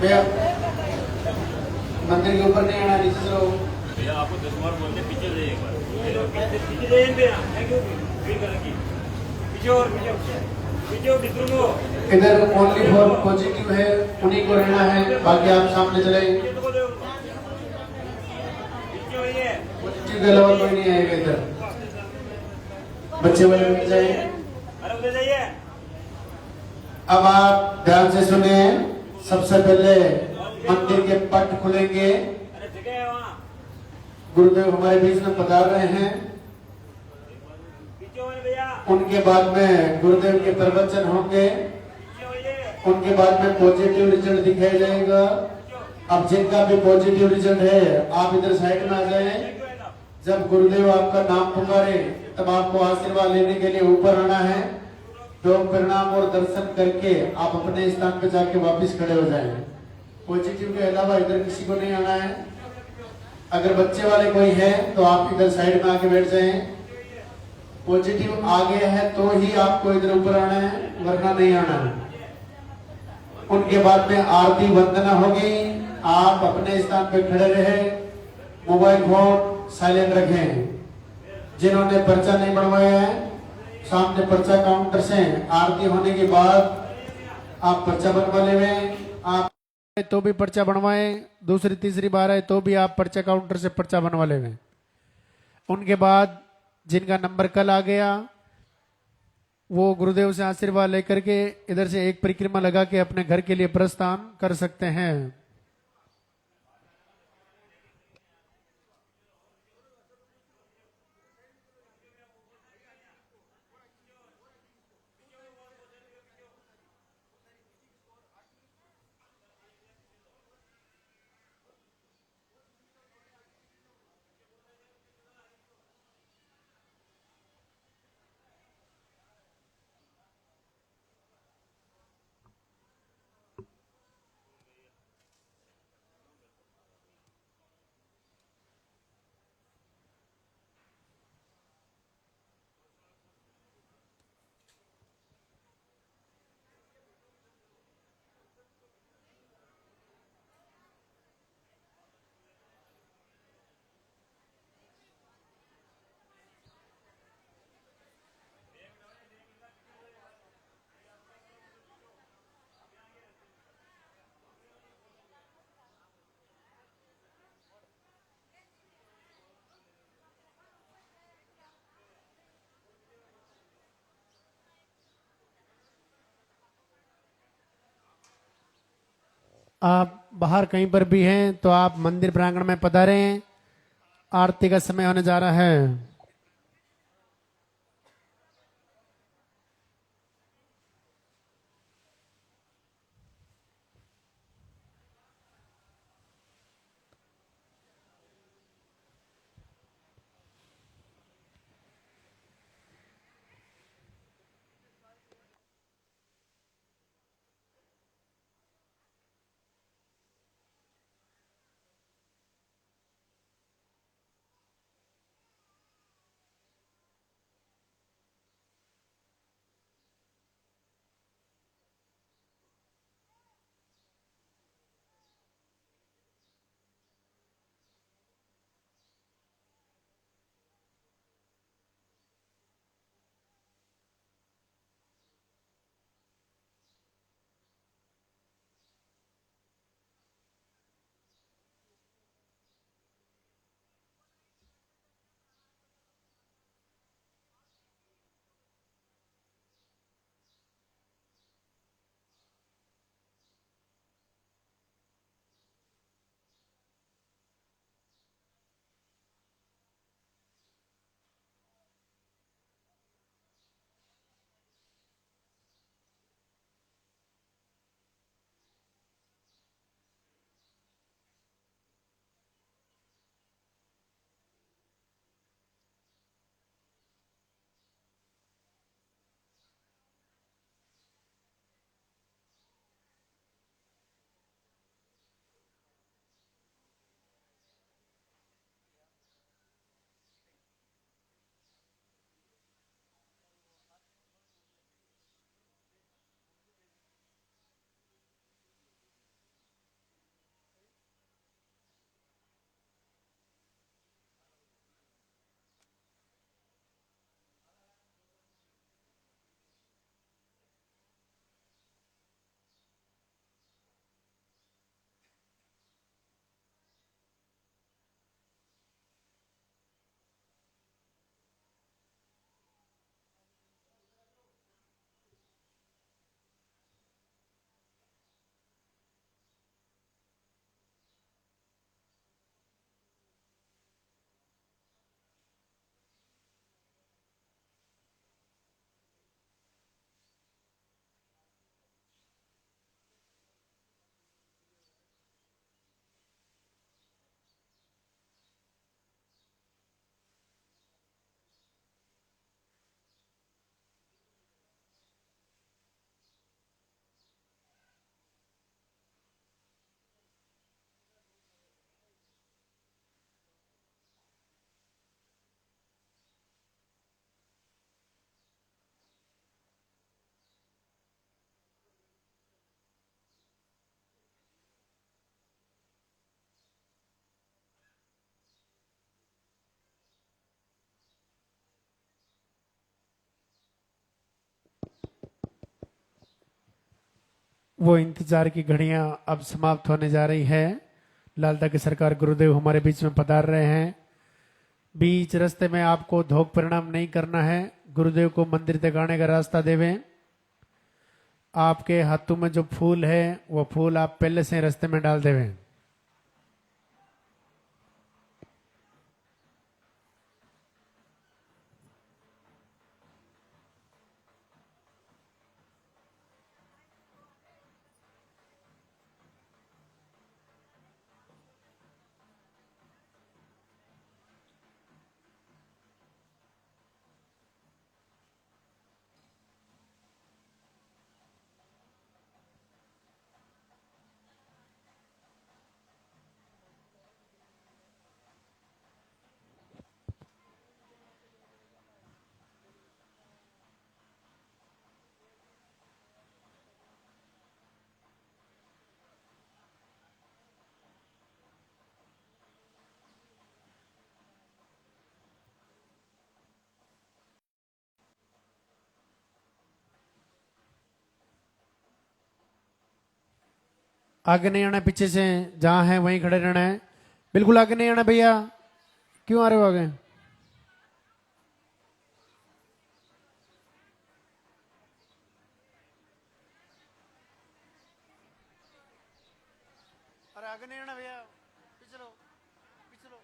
भैया मंदिर के ऊपर नहीं आना, नीचे चलो। भैया आपको 10 बार बोलते पीछे जाइए एक बार, पीछे जाइए भैया, थैंक यू फील करने की, पीछे और डिस्ट्रो इधर ओनली फॉर पॉजिटिव है, उन्हीं को रहना है, बाकी आप सामने चले। पॉजिटिव के अलावा कोई नहीं आएगा इधर। बच्चे वाले बैठ जाए। अरे उधर जाइए। अब आप ध्यान से सुनिए। सबसे पहले मंदिर के पट खुलेंगे। अरे जगह है वहाँ, गुरुदेव हमारे बीच में पधार रहे हैं। पीछे होइए भैया, उनके बाद में गुरुदेव के प्रवचन होंगे। पीछे होइए। उनके बाद में पॉजिटिव रिजल्ट दिखाया जाएगा। अब जिनका भी पॉजिटिव रिजल्ट है आप इधर साइड में आ जाएं। जब गुरुदेव आपका नाम पुकारे तब आपको आशीर्वाद लेने के लिए ऊपर आना है। तो प्रणाम और दर्शन करके आप अपने स्थान पे जाके वापस खड़े हो जाएं। पॉजिटिव के अलावा इधर किसी को नहीं आना है। अगर बच्चे वाले कोई है तो आप इधर साइड में आके बैठ जाएं। पॉजिटिव आगे है तो ही आपको इधर ऊपर आना है, वरना नहीं आना है। उनके बाद में आरती वंदना होगी। आप अपने स्थान पे खड़े रहे, मोबाइल फोन साइलेंट रखें। जिन्होंने पर्चा नहीं बनवाया है सामने पर्चा काउंटर से आरती होने के बाद आप पर्चा बनवा ले। आप तो भी पर्चा बनवाएं, दूसरी तीसरी बार है तो भी आप पर्चा काउंटर से पर्चा बनवा ले। उनके बाद जिनका नंबर कल आ गया वो गुरुदेव से आशीर्वाद लेकर के इधर से एक परिक्रमा लगा के अपने घर के लिए प्रस्थान कर सकते हैं। आप बाहर कहीं पर भी हैं तो आप मंदिर प्रांगण में पधारें। आरती का समय होने जा रहा है। वो इंतजार की घड़ियां अब समाप्त होने जा रही है। लालदा की सरकार गुरुदेव हमारे बीच में पधार रहे हैं। बीच रास्ते में आपको धोख परिणाम नहीं करना है। गुरुदेव को मंदिर तक आने का रास्ता देवें। आपके हाथों में जो फूल है वो फूल आप पहले से रास्ते में डाल देवें। आगे नहीं आना, पीछे से जहां है वहीं खड़े रहना है। बिल्कुल आगे नहीं आना भैया। क्यों आ रहे हो आगे? अरे आगे नहीं आना भैया, पीछे लो, पीछे लो।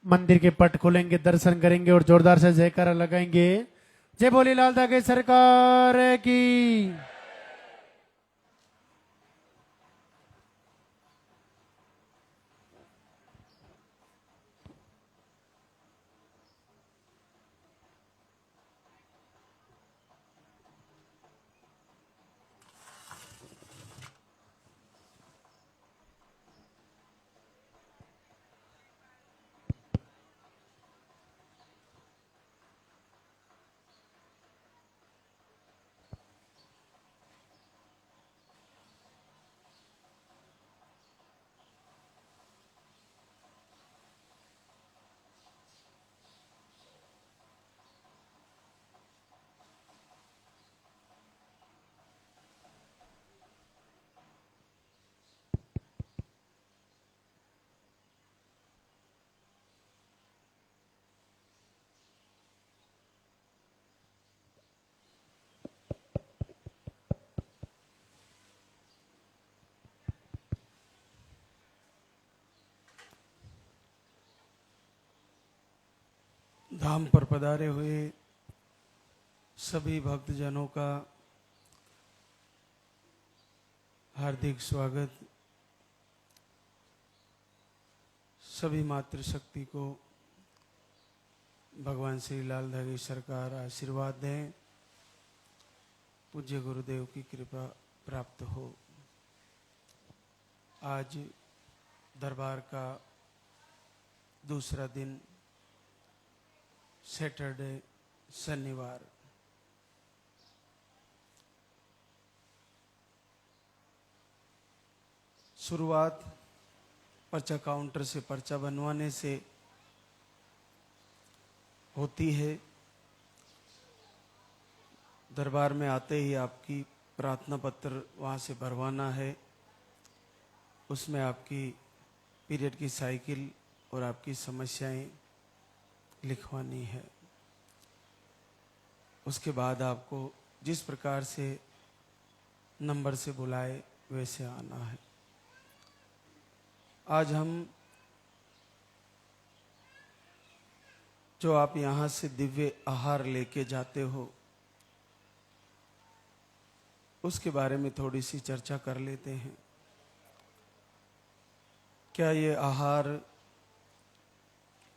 मंदिर के पट खोलेंगे, दर्शन करेंगे और जोरदार से जयकारा लगाएंगे। जय बोली लालदा की सरकार की। धाम पर पधारे हुए सभी भक्तजनों का हार्दिक स्वागत। सभी मातृशक्ति को भगवान श्री लालदा की सरकार आशीर्वाद दें, पूज्य गुरुदेव की कृपा प्राप्त हो। आज दरबार का दूसरा दिन, सैटरडे, शनिवार। शुरुआत पर्चा काउंटर से पर्चा बनवाने से होती है। दरबार में आते ही आपकी प्रार्थना पत्र वहाँ से भरवाना है। उसमें आपकी पीरियड की साइकिल और आपकी समस्याएं लिखवानी है। उसके बाद आपको जिस प्रकार से नंबर से बुलाए वैसे आना है। आज हम जो आप यहाँ से दिव्य आहार लेके जाते हो उसके बारे में थोड़ी सी चर्चा कर लेते हैं। क्या ये आहार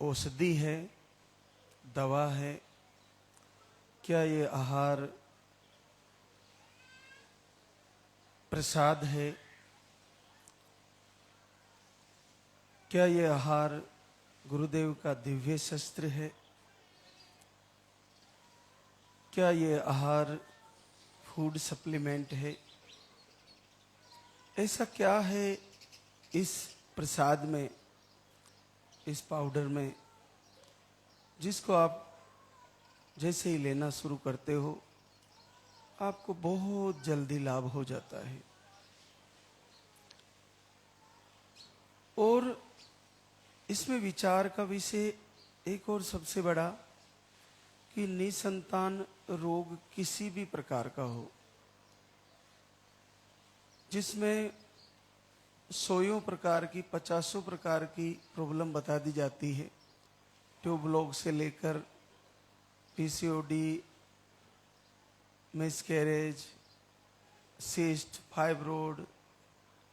औषधि है, दवा है? क्या ये आहार प्रसाद है? क्या ये आहार गुरुदेव का दिव्य शस्त्र है? क्या ये आहार फूड सप्लीमेंट है? ऐसा क्या है इस प्रसाद में, इस पाउडर में, जिसको आप जैसे ही लेना शुरू करते हो आपको बहुत जल्दी लाभ हो जाता है? और इसमें विचार का विषय एक और सबसे बड़ा कि निसंतान रोग किसी भी प्रकार का हो, जिसमें 100 प्रकार की 50 प्रकार की प्रॉब्लम बता दी जाती है, ट्यूबलॉक से लेकर पीसीओडी, मिसकैरेज, सिस्ट, फाइब्रोड,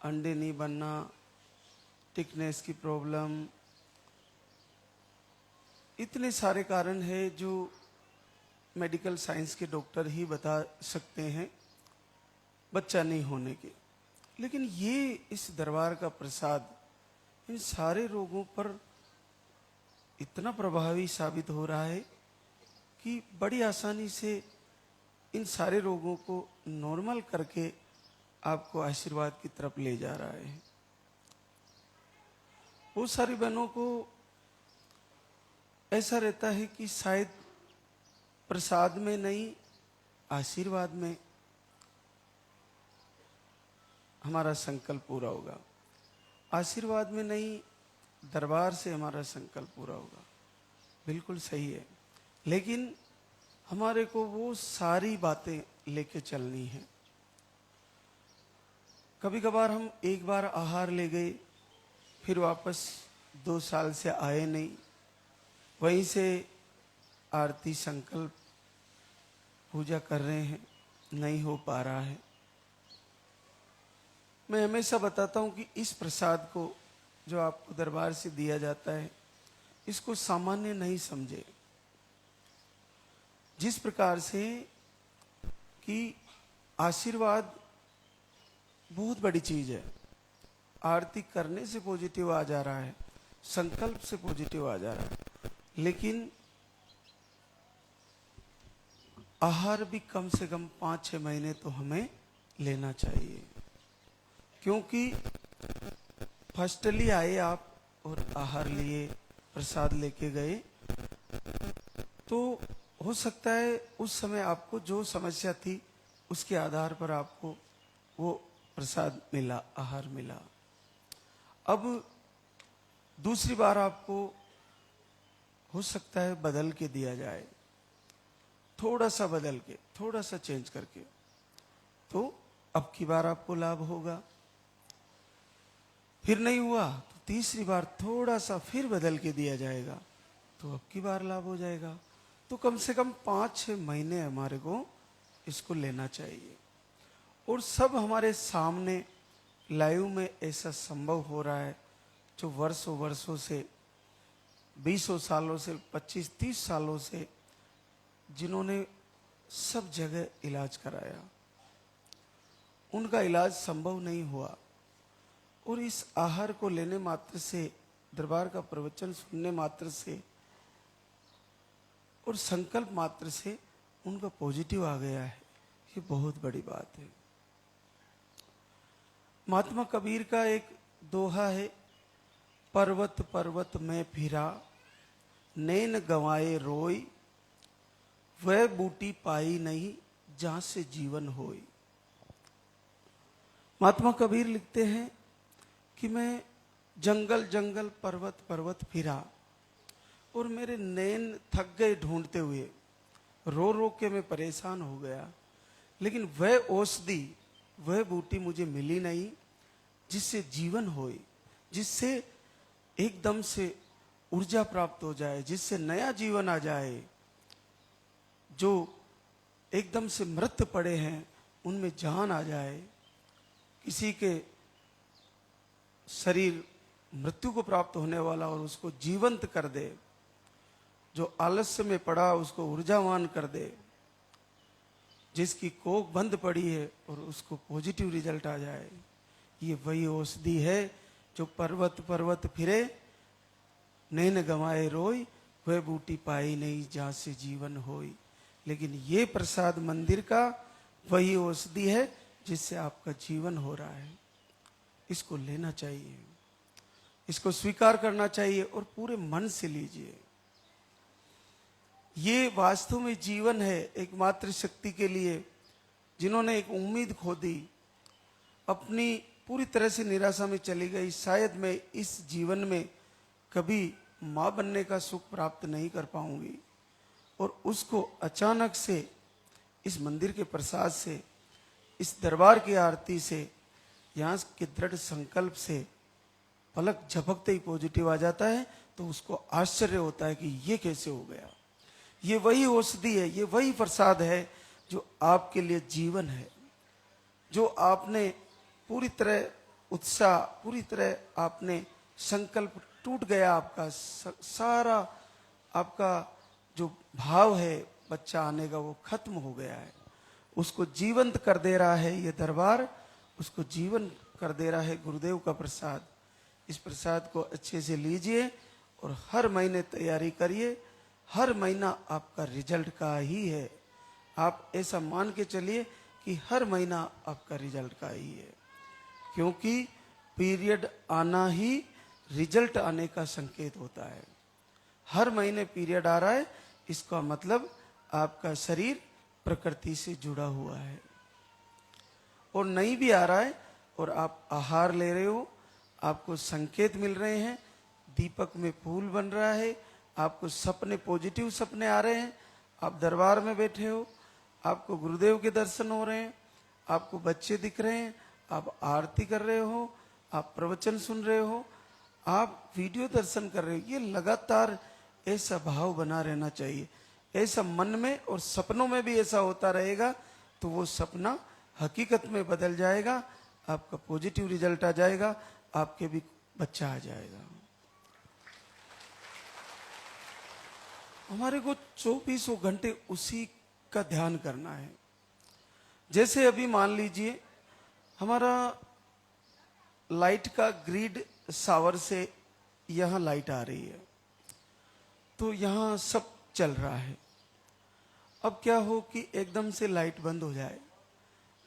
अंडे नहीं बनना, थिकनेस की प्रॉब्लम, इतने सारे कारण हैं जो मेडिकल साइंस के डॉक्टर ही बता सकते हैं बच्चा नहीं होने के। लेकिन ये इस दरबार का प्रसाद इन सारे रोगों पर इतना प्रभावी साबित हो रहा है कि बड़ी आसानी से इन सारे रोगों को नॉर्मल करके आपको आशीर्वाद की तरफ ले जा रहा है। बहुत सारी बहनों को ऐसा रहता है कि शायद प्रसाद में नहीं, आशीर्वाद में हमारा संकल्प पूरा होगा, आशीर्वाद में नहीं, दरबार से हमारा संकल्प पूरा होगा। बिल्कुल सही है, लेकिन हमारे को वो सारी बातें लेके चलनी है। कभी कभार हम एक बार आहार ले गए, फिर वापस 2 साल से आए नहीं, वहीं से आरती संकल्प पूजा कर रहे हैं, नहीं हो पा रहा है। मैं हमेशा बताता हूं कि इस प्रसाद को जो आपको दरबार से दिया जाता है, इसको सामान्य नहीं समझे। जिस प्रकार से कि आशीर्वाद बहुत बड़ी चीज है, आरती करने से पॉजिटिव आ जा रहा है, संकल्प से पॉजिटिव आ जा रहा है, लेकिन आहार भी कम से कम 5-6 महीने तो हमें लेना चाहिए। क्योंकि फर्स्टली आए आप और आहार लिए, प्रसाद लेके गए, तो हो सकता है उस समय आपको जो समस्या थी उसके आधार पर आपको वो प्रसाद मिला, आहार मिला। अब दूसरी बार आपको हो सकता है बदल के दिया जाए, थोड़ा सा बदल के, थोड़ा सा चेंज करके, तो अब की बार आपको लाभ होगा। फिर नहीं हुआ तो तीसरी बार थोड़ा सा फिर बदल के दिया जाएगा, तो अब की बार लाभ हो जाएगा। तो कम से कम 5-6 महीने हमारे को इसको लेना चाहिए। और सब हमारे सामने लाइव में ऐसा संभव हो रहा है, जो वर्षों से, 20 सालों से, 25-30 सालों से जिन्होंने सब जगह इलाज कराया, उनका इलाज संभव नहीं हुआ। और इस आहार को लेने मात्र से, दरबार का प्रवचन सुनने मात्र से और संकल्प मात्र से उनका पॉजिटिव आ गया है, ये बहुत बड़ी बात है। महात्मा कबीर का एक दोहा है, पर्वत पर्वत में फिरा, नैन गंवाए रोई, वह बूटी पाई नहीं जहां से जीवन होई। महात्मा कबीर लिखते हैं कि मैं जंगल जंगल पर्वत पर्वत फिरा और मेरे नैन थक गए ढूंढते हुए, रो रो के मैं परेशान हो गया, लेकिन वह औषधि, वह बूटी मुझे मिली नहीं जिससे जीवन होए, जिससे एकदम से ऊर्जा प्राप्त हो जाए, जिससे नया जीवन आ जाए। जो एकदम से मृत पड़े हैं उनमें जान आ जाए, किसी के शरीर मृत्यु को प्राप्त होने वाला और उसको जीवंत कर दे, जो आलस्य में पड़ा उसको ऊर्जावान कर दे, जिसकी कोख बंद पड़ी है और उसको पॉजिटिव रिजल्ट आ जाए। ये वही औषधि है जो पर्वत पर्वत फिरे, नैन गंवाए रोई, वह बूटी पाई नहीं जहां से जीवन होई। लेकिन ये प्रसाद मंदिर का वही औषधि है जिससे आपका जीवन हो रहा है। इसको लेना चाहिए, इसको स्वीकार करना चाहिए और पूरे मन से लीजिए। ये वास्तव में जीवन है एक मातृशक्ति के लिए, जिन्होंने एक उम्मीद खो दी, अपनी पूरी तरह से निराशा में चली गई। शायद मैं इस जीवन में कभी मां बनने का सुख प्राप्त नहीं कर पाऊंगी, और उसको अचानक से इस मंदिर के प्रसाद से, इस दरबार की आरती से, यहाँ के दृढ़ संकल्प से पलक झपकते ही पॉजिटिव आ जाता है। तो उसको आश्चर्य होता है कि ये कैसे हो गया। ये वही औषधि है, ये वही प्रसाद है जो आपके लिए जीवन है, जो आपने पूरी तरह उत्साह, पूरी तरह आपने संकल्प टूट गया, आपका सारा आपका जो भाव है बच्चा आने का वो खत्म हो गया है। उसको जीवंत कर दे रहा है ये दरबार, उसको जीवन कर दे रहा है गुरुदेव का प्रसाद। इस प्रसाद को अच्छे से लीजिए और हर महीने तैयारी करिए। हर महीना आपका रिजल्ट का ही है। आप ऐसा मान के चलिए कि हर महीना आपका रिजल्ट का ही है, क्योंकि पीरियड आना ही रिजल्ट आने का संकेत होता है। हर महीने पीरियड आ रहा है, इसका मतलब आपका शरीर प्रकृति से जुड़ा हुआ है। और नहीं भी आ रहा है और आप आहार ले रहे हो, आपको संकेत मिल रहे हैं, दीपक में फूल बन रहा है, आपको सपने, पॉजिटिव सपने आ रहे हैं, आप दरबार में बैठे हो, आपको गुरुदेव के दर्शन हो रहे हैं, आपको बच्चे दिख रहे हैं, आप आरती कर रहे हो, आप प्रवचन सुन रहे हो, आप वीडियो दर्शन कर रहे हो। ये लगातार ऐसा भाव बना रहना चाहिए, ऐसा मन में और सपनों में भी ऐसा होता रहेगा तो वो सपना हकीकत में बदल जाएगा, आपका पॉजिटिव रिजल्ट आ जाएगा, आपके भी बच्चा आ जाएगा। हमारे को 24 घंटे उसी का ध्यान करना है। जैसे अभी मान लीजिए हमारा लाइट का ग्रिड शावर से यहां लाइट आ रही है, तो यहां सब चल रहा है। अब क्या हो कि एकदम से लाइट बंद हो जाए,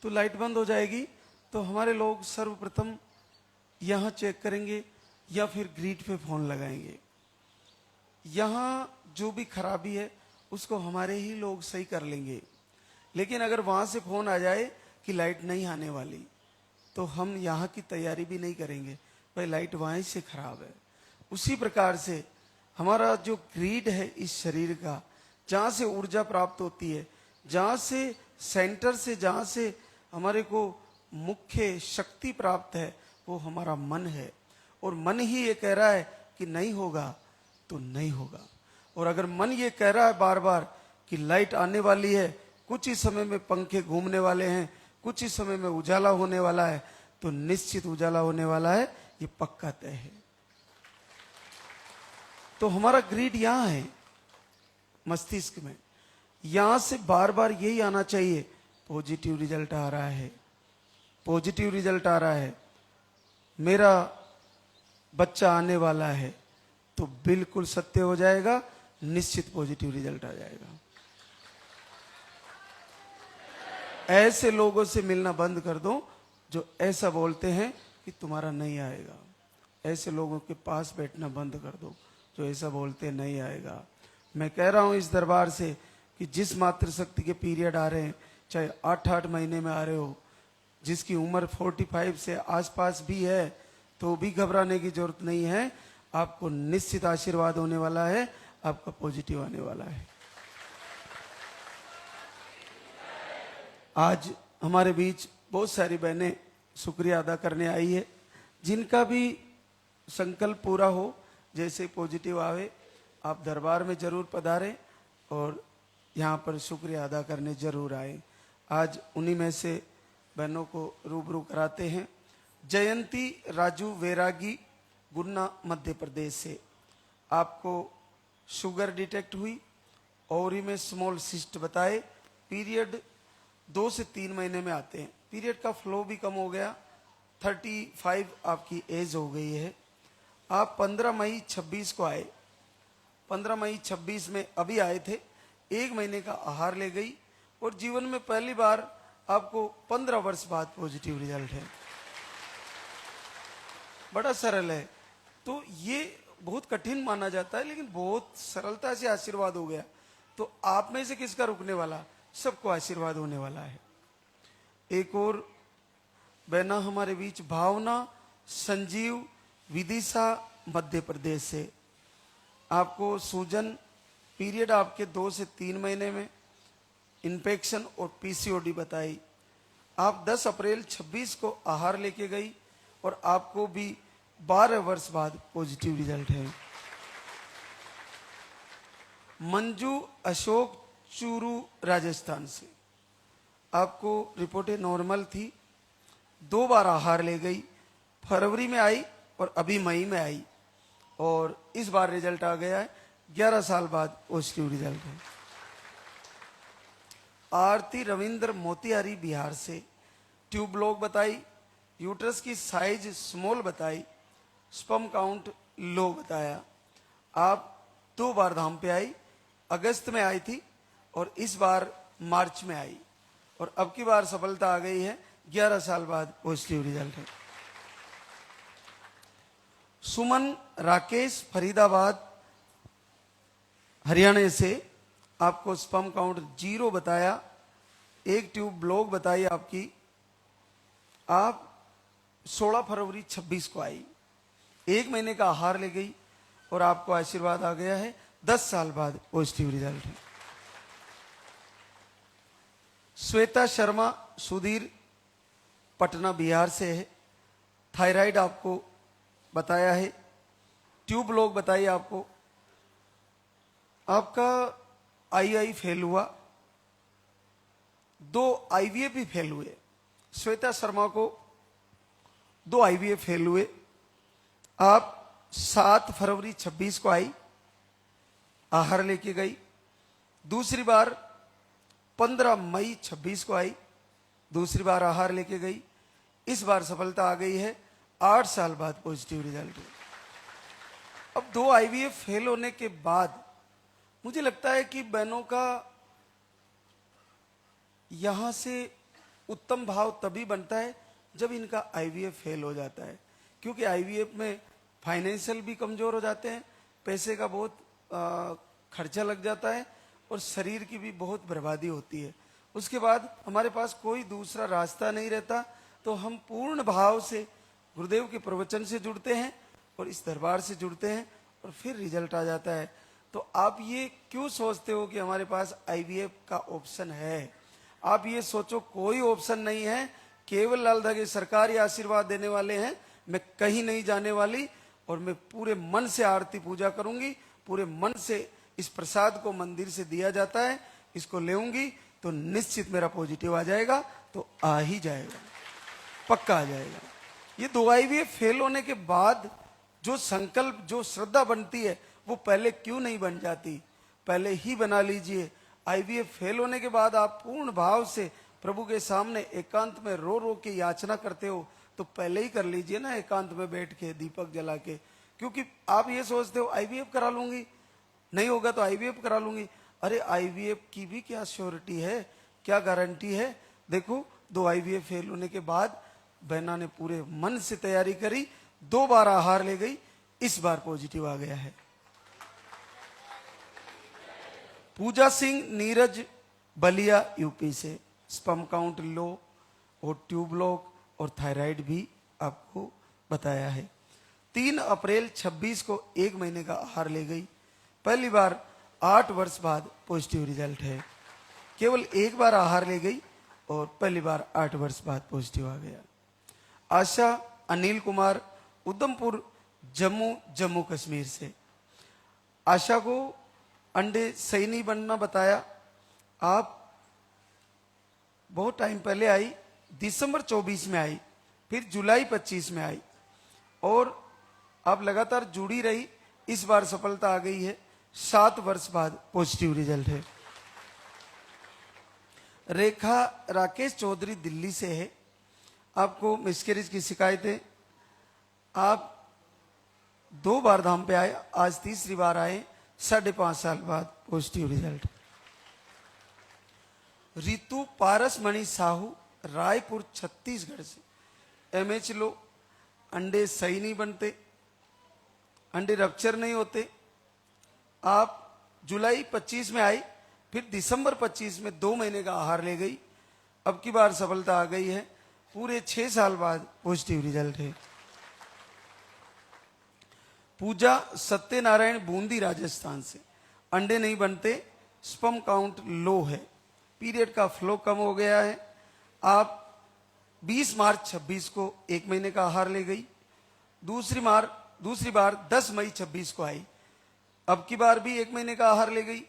तो लाइट बंद हो जाएगी तो हमारे लोग सर्वप्रथम यहां चेक करेंगे या फिर ग्रिड पे फोन लगाएंगे। यहां जो भी खराबी है उसको हमारे ही लोग सही कर लेंगे। लेकिन अगर वहां से फोन आ जाए कि लाइट नहीं आने वाली, तो हम यहाँ की तैयारी भी नहीं करेंगे, भाई लाइट वहीं से खराब है। उसी प्रकार से हमारा जो ग्रिड है इस शरीर का, जहां से ऊर्जा प्राप्त होती है, जहां से सेंटर से, जहां से हमारे को मुख्य शक्ति प्राप्त है, वो हमारा मन है। और मन ही ये कह रहा है कि नहीं होगा तो नहीं होगा। और अगर मन ये कह रहा है बार बार कि लाइट आने वाली है, कुछ ही समय में पंखे घूमने वाले हैं, कुछ ही समय में उजाला होने वाला है, तो निश्चित उजाला होने वाला है, ये पक्का तय है। तो हमारा ग्रिड यहां है मस्तिष्क में, यहां से बार बार यही आना चाहिए, पॉजिटिव रिजल्ट आ रहा है, पॉजिटिव रिजल्ट आ रहा है, मेरा बच्चा आने वाला है, तो बिल्कुल सत्य हो जाएगा, निश्चित पॉजिटिव रिजल्ट आ जाएगा। ऐसे लोगों से मिलना बंद कर दो जो ऐसा बोलते हैं कि तुम्हारा नहीं आएगा। ऐसे लोगों के पास बैठना बंद कर दो जो ऐसा बोलते हैं नहीं आएगा। मैं कह रहा हूं इस दरबार से कि जिस मातृशक्ति के पीरियड आ रहे हैं, चाहे 8-8 महीने में आ रहे हो, जिसकी उम्र 45 से आसपास भी है, तो भी घबराने की जरूरत नहीं है। आपको निश्चित आशीर्वाद होने वाला है, आपका पॉजिटिव आने वाला है। आज हमारे बीच बहुत सारी बहनें शुक्रिया अदा करने आई है, जिनका भी संकल्प पूरा हो, जैसे पॉजिटिव आवे, आप दरबार में जरूर पधारें और यहाँ पर शुक्रिया अदा करने जरूर आए। आज उन्हीं में से बहनों को रूबरू कराते हैं। जयंती राजू वैरागी गुन्ना मध्य प्रदेश से। आपको शुगर डिटेक्ट हुई, ओवरी में स्मॉल सिस्ट बताए। पीरियड 2 से 3 महीने में आते हैं। पीरियड का फ्लो भी कम हो गया। 35 आपकी एज हो गई है। आप 15 मई 26 को आए। 15 मई 26 में अभी आए थे। 1 महीने का आहार ले गई और जीवन में पहली बार आपको 15 वर्ष बाद पॉजिटिव रिजल्ट है। बड़ा सरल है। तो ये बहुत कठिन माना जाता है, लेकिन बहुत सरलता से आशीर्वाद हो गया। तो आप में से किसका रुकने वाला? सबको आशीर्वाद होने वाला है। एक और बहना हमारे बीच, भावना संजीव, विदिशा मध्य प्रदेश से। आपको सूजन, पीरियड आपके 2 से 3 महीने में, इन्फेक्शन और पीसीओडी बताई। आप 10 अप्रैल 26 को आहार लेके गई और आपको भी 12 वर्ष बाद पॉजिटिव रिजल्ट है। मंजू अशोक, चूरू राजस्थान से। आपको रिपोर्टें नॉर्मल थी। 2 बार आहार ले गई। फरवरी में आई और अभी मई में आई और इस बार रिजल्ट आ गया है। 11 साल बाद पॉजिटिव रिजल्ट है। आरती रविंद्र, मोतिहारी बिहार से। ट्यूब ब्लॉक बताई, यूट्रस की साइज स्मॉल बताई, स्पर्म काउंट लो बताया। आप 2 बार धाम पे आई। अगस्त में आई थी और इस बार मार्च में आई और अब की बार सफलता आ गई है। 11 साल बाद पॉजिटिव रिजल्ट है। सुमन राकेश, फरीदाबाद हरियाणा से। आपको स्पर्म काउंट 0 बताया। 1 ट्यूब ब्लॉक बताई आपकी। आप 16 फरवरी 26 को आई। 1 महीने का आहार ले गई और आपको आशीर्वाद आ गया है। 10 साल बाद पॉजिटिव रिजल्ट है। श्वेता शर्मा, सुधीर, पटना बिहार से है। थायराइड आपको बताया है। ट्यूब ब्लॉक बताइए आपको। आपका आई फेल हुआ। 2 IVF भी फेल हुए। श्वेता शर्मा को 2 IVF फेल हुए। आप 7 फरवरी 26 को आई, आहार लेके गई। दूसरी बार 15 मई 26 को आई, दूसरी बार आहार लेके गई। इस बार सफलता आ गई है। 8 साल बाद पॉजिटिव रिजल्ट है। अब 2 IVF फेल होने के बाद मुझे लगता है कि बहनों का यहां से उत्तम भाव तभी बनता है जब इनका IVF फेल हो जाता है, क्योंकि IVF में फाइनेंशियल भी कमजोर हो जाते हैं, पैसे का बहुत खर्चा लग जाता है और शरीर की भी बहुत बर्बादी होती है। उसके बाद हमारे पास कोई दूसरा रास्ता नहीं रहता, तो हम पूर्ण भाव से गुरुदेव के प्रवचन से जुड़ते हैं और इस दरबार से जुड़ते हैं और फिर रिजल्ट आ जाता है। तो आप ये क्यों सोचते हो कि हमारे पास IVF का ऑप्शन है? आप ये सोचो कोई ऑप्शन नहीं है, केवल लाल धागे सरकारी आशीर्वाद देने वाले हैं। मैं कहीं नहीं जाने वाली और मैं पूरे मन से आरती पूजा करूंगी, पूरे मन से इस प्रसाद को मंदिर से दिया जाता है, इसको लेऊंगी तो निश्चित मेरा पॉजिटिव आ जाएगा, तो आ ही जाएगा, पक्का आ जाएगा। ये 2 IVF फेल होने के बाद जो संकल्प, जो श्रद्धा बनती है, वो पहले क्यों नहीं बन जाती? पहले ही बना लीजिए। IVF फेल होने के बाद आप पूर्ण भाव से प्रभु के सामने एकांत में रो रो के याचना करते हो, तो पहले ही कर लीजिए ना, एकांत में बैठ के दीपक जला के। क्योंकि आप ये सोचते हो IVF करा लूंगी, नहीं होगा तो IVF करा लूंगी। अरे IVF की भी क्या श्योरिटी है, क्या गारंटी है? देखो 2 IVF फेल होने के बाद बहना ने पूरे मन से तैयारी करी, 2 बार आहार ले गई, इस बार पॉजिटिव आ गया है। पूजा सिंह, नीरज, बलिया यूपी से। स्पर्म काउंट लो और ट्यूब ब्लॉक और थायराइड भी आपको बताया है। 3 अप्रैल 26 को 1 महीने का आहार ले गई। पहली बार 8 वर्ष बाद पॉजिटिव रिजल्ट है। केवल 1 बार आहार ले गई और पहली बार 8 वर्ष बाद पॉजिटिव आ गया। आशा अनिल कुमार, उधमपुर, जम्मू कश्मीर से। आशा को अंडे सही नहीं बनना बताया। आप बहुत टाइम पहले आई, दिसंबर 24 में आई, फिर जुलाई 25 में आई और आप लगातार जुड़ी रही, इस बार सफलता आ गई है। 7 वर्ष बाद पॉजिटिव रिजल्ट है। रेखा राकेश चौधरी दिल्ली से है। आपको मिसकैरेज की शिकायत है। आप 2 बार धाम पे आए, आज तीसरी बार आए, 5.5 साल बाद पॉजिटिव रिजल्ट। रितु पारस मणि साहू रायपुर छत्तीसगढ़ से, एमएच लो, अंडे सही नहीं बनते, अंडे रप्चर नहीं होते। आप जुलाई 25 में आई, फिर दिसंबर 25 में 2 महीने का आहार ले गई। अब की बार सफलता आ गई है। पूरे 6 साल बाद पॉजिटिव रिजल्ट है। पूजा सत्यनारायण बूंदी राजस्थान से, अंडे नहीं बनते, स्पर्म काउंट लो है, पीरियड का फ्लो कम हो गया है। आप 20 मार्च 26 को 1 महीने का आहार ले गई। दूसरी बार 10 मई 26 को आई। अब की बार भी 1 महीने का आहार ले गई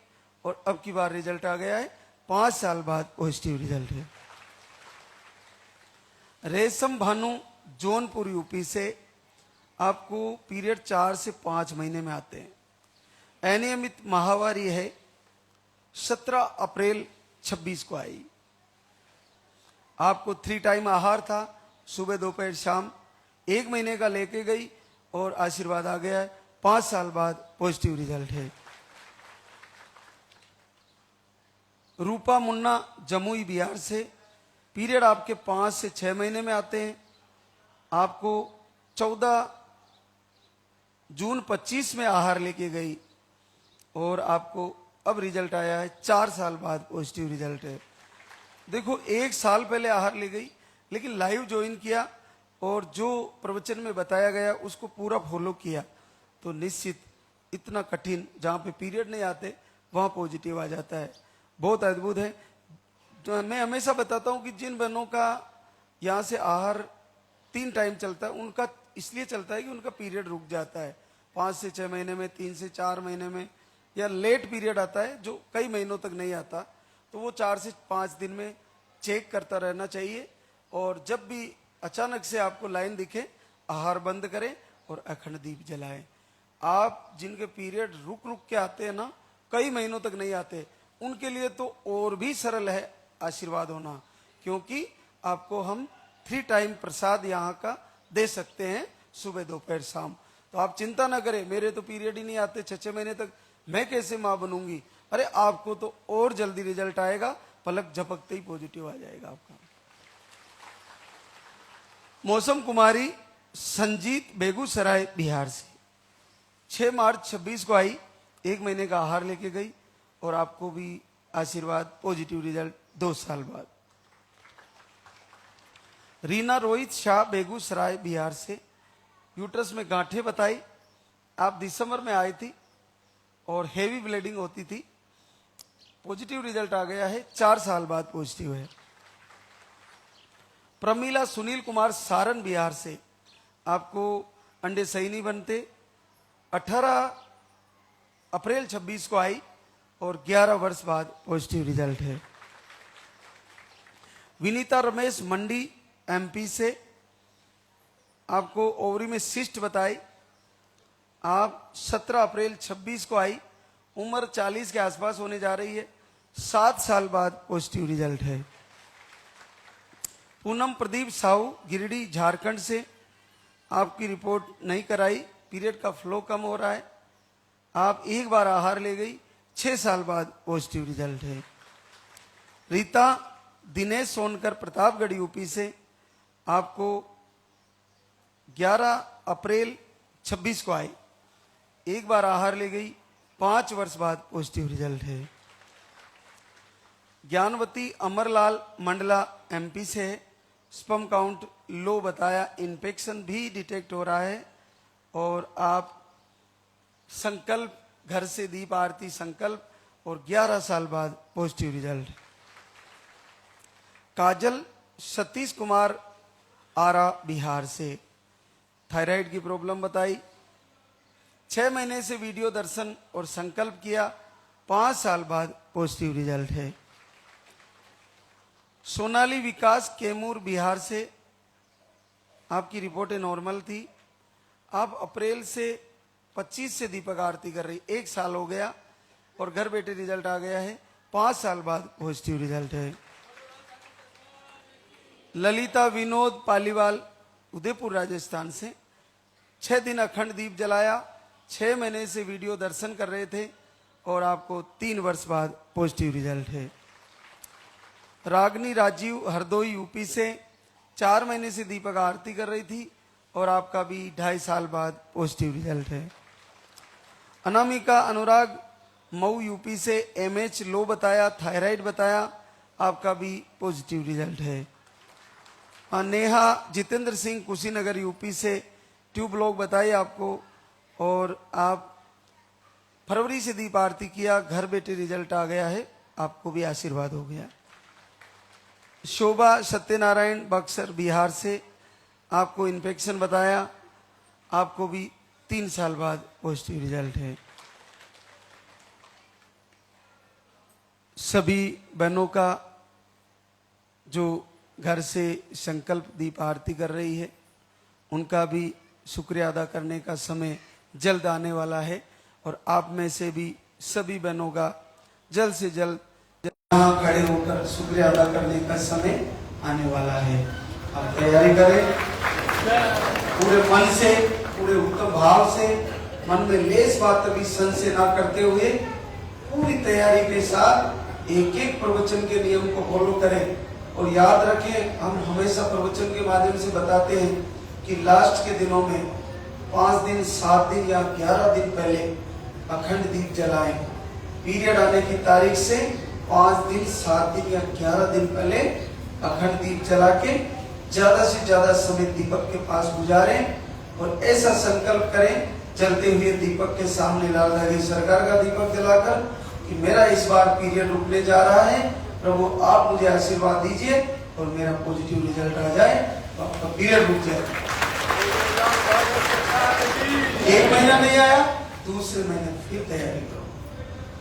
और अब की बार रिजल्ट आ गया है। 5 साल बाद पॉजिटिव रिजल्ट है। रेशम भानु जौनपुर यूपी से, आपको पीरियड 4 से 5 महीने में आते हैं। अनियमित माहवारी है, 17 अप्रैल 26 को आई। आपको 3 टाइम आहार था, सुबह दोपहर शाम, 1 महीने का लेके गई और आशीर्वाद आ गया है। 5 साल बाद पॉजिटिव रिजल्ट है। रूपा मुन्ना जमुई बिहार से, पीरियड आपके 5 से 6 महीने में आते हैं। आपको 14 जून 25 में आहार लेके गई और आपको अब रिजल्ट आया है। 4 साल बाद पॉजिटिव रिजल्ट है। देखो, 1 साल पहले आहार ले गई, लेकिन लाइव ज्वाइन किया और जो प्रवचन में बताया गया उसको पूरा फॉलो किया, तो निश्चित इतना कठिन जहां पे पीरियड नहीं आते वहां पॉजिटिव आ जाता है। बहुत अद्भुत है। तो मैं हमेशा बताता हूं कि जिन बहनों का यहाँ से आहार 3 टाइम चलता है, उनका इसलिए चलता है कि उनका पीरियड रुक जाता है 5 से 6 महीने में, 3 से 4 महीने में, या लेट पीरियड आता है जो कई महीनों तक नहीं आता, तो वो 4 से 5 दिन में चेक करता रहना चाहिए। और जब भी अचानक से आपको लाइन दिखे, आहार बंद करें और अखंड दीप जलाएं। आप जिनके पीरियड रुक रुक के आते हैं ना, कई महीनों तक नहीं आते, उनके लिए तो और भी सरल है आशीर्वाद होना, क्योंकि आपको हम 3 टाइम प्रसाद यहाँ का दे सकते हैं, सुबह दोपहर शाम। तो आप चिंता ना करें, मेरे तो पीरियड ही नहीं आते 6-6 महीने तक, मैं कैसे मां बनूंगी। अरे आपको तो और जल्दी रिजल्ट आएगा, पलक झपकते ही पॉजिटिव आ जाएगा आपका। मौसम कुमारी संजीत बेगूसराय बिहार से, 6 मार्च 26 को आई, 1 महीने का आहार लेके गई और आपको भी आशीर्वाद पॉजिटिव रिजल्ट 2 साल बाद। रीना रोहित शाह बेगूसराय बिहार से, यूट्रस में गांठें बताई। आप दिसंबर में आई थी और हेवी ब्लीडिंग होती थी, पॉजिटिव रिजल्ट आ गया है। 4 साल बाद पॉजिटिव है। प्रमीला सुनील कुमार सारण बिहार से, आपको अंडे सही नहीं बनते, 18 अप्रैल 26 को आई और 11 वर्ष बाद पॉजिटिव रिजल्ट है। विनीता रमेश मंडी एमपी से, आपको ओवरी में सिस्ट बताई। आप 17 अप्रैल 26 को आई, उम्र 40 के आसपास होने जा रही है। 7 साल बाद पॉजिटिव रिजल्ट है। पूनम प्रदीप साहू गिरिडीह झारखंड से, आपकी रिपोर्ट नहीं कराई, पीरियड का फ्लो कम हो रहा है। आप 1 बार आहार ले गई, 6 साल बाद पॉजिटिव रिजल्ट है। रीता दिनेश सोनकर प्रतापगढ़ यूपी से, आपको 11 अप्रैल 26 को आई, 1 बार आहार ले गई, 5 वर्ष बाद पॉजिटिव रिजल्ट है। ज्ञानवती अमरलाल मंडला एमपी से है, स्पर्म काउंट लो बताया, इन्फेक्शन भी डिटेक्ट हो रहा है और आप संकल्प घर से दीप आरती संकल्प और 11 साल बाद पॉजिटिव रिजल्ट। काजल सतीश कुमार आरा बिहार से, थायराइड की प्रॉब्लम बताई, 6 महीने से वीडियो दर्शन और संकल्प किया, 5 साल बाद पॉजिटिव रिजल्ट है। सोनाली विकास कैमूर बिहार से, आपकी रिपोर्टें नॉर्मल थी, आप अप्रैल से 25 से दीपक आरती कर रही, 1 साल हो गया और घर बैठे रिजल्ट आ गया है। 5 साल बाद पॉजिटिव रिजल्ट है। ललिता विनोद पालीवाल उदयपुर राजस्थान से 6 दिन अखंड दीप जलाया, 6 महीने से वीडियो दर्शन कर रहे थे और आपको 3 वर्ष बाद पॉजिटिव रिजल्ट है। रागनी राजीव हरदोई यूपी से 4 महीने से दीपक आरती कर रही थी और आपका भी 2.5 साल बाद पॉजिटिव रिजल्ट है। अनामिका अनुराग मऊ यूपी से एमएच लो बताया, थायराइड बताया, आपका भी पॉजिटिव रिजल्ट है। नेहा जितेंद्र सिंह कुशीनगर यूपी से ट्यूब ब्लॉक बताई आपको और आप फरवरी से दीप आरती किया, घर बैठे रिजल्ट आ गया है, आपको भी आशीर्वाद हो गया। शोभा सत्यनारायण बक्सर बिहार से आपको इन्फेक्शन बताया, आपको भी 3 साल बाद पॉजिटिव रिजल्ट है। सभी बहनों का जो घर से संकल्प दीप आरती कर रही है, उनका भी शुक्रिया अदा करने का समय जल्द आने वाला है और आप में से भी सभी बहनों का जल्द से जल्द यहाँ खड़े होकर शुक्रिया अदा करने का समय आने वाला है। आप तैयारी करें पूरे मन से, पूरे उत्तम भाव से, मन में लेस बात भी संशय ना करते हुए पूरी तैयारी के साथ एक एक प्रवचन के नियम को फॉलो करें। और याद रखें, हम हमेशा प्रवचन के माध्यम से बताते हैं कि लास्ट के दिनों में 5 दिन, 7 दिन या 11 दिन पहले अखंड दीप जलाएं। पीरियड आने की तारीख से 5 दिन, 7 दिन या 11 दिन पहले अखंड दीप जला के ज्यादा से ज्यादा समय दीपक के पास गुजारें और ऐसा संकल्प करें चलते हुए दीपक के सामने लाल धारी सरकार का दीपक जलाकर कि मेरा इस बार पीरियड रुकने जा रहा है, प्रभु आप मुझे आशीर्वाद दीजिए और मेरा पॉजिटिव रिजल्ट आ जाए तो आपका पीरियड रुक जाए। 1 महीना नहीं आया, दूसरे महीने फिर तैयारी करो।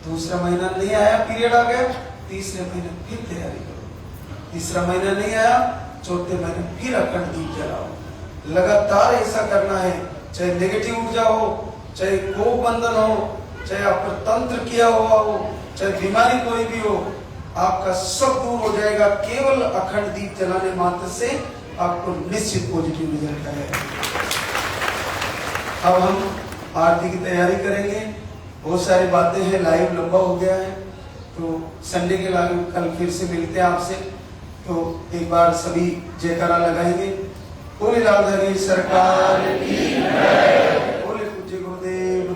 दूसरा महीना नहीं आया, पीरियड आ गया, तीसरे महीने फिर तैयारी करो। तीसरा महीना नहीं आया, चौथे महीने फिर अखंड दीप जलाओ। लगातार ऐसा करना है, चाहे नेगेटिव ऊर्जा हो, चाहे कोप बंधन हो, चाहे आप पर तंत्र किया हुआ हो, चाहे बीमारी कोई भी हो, आपका सब दूर हो जाएगा। केवल अखंड दीप जलाने मात्र से आपको निश्चित पॉजिटिव रिजल्ट आएगा। अब हम आरती की तैयारी करेंगे। बहुत सारी बातें हैं, लाइव लंबा हो गया है तो संडे के लाइव कल फिर से मिलते हैं आपसे। तो एक बार सभी जयकारा लगाएंगे। बोले लाल धारी सरकार की जय, बोले पूज्य गुरुदेव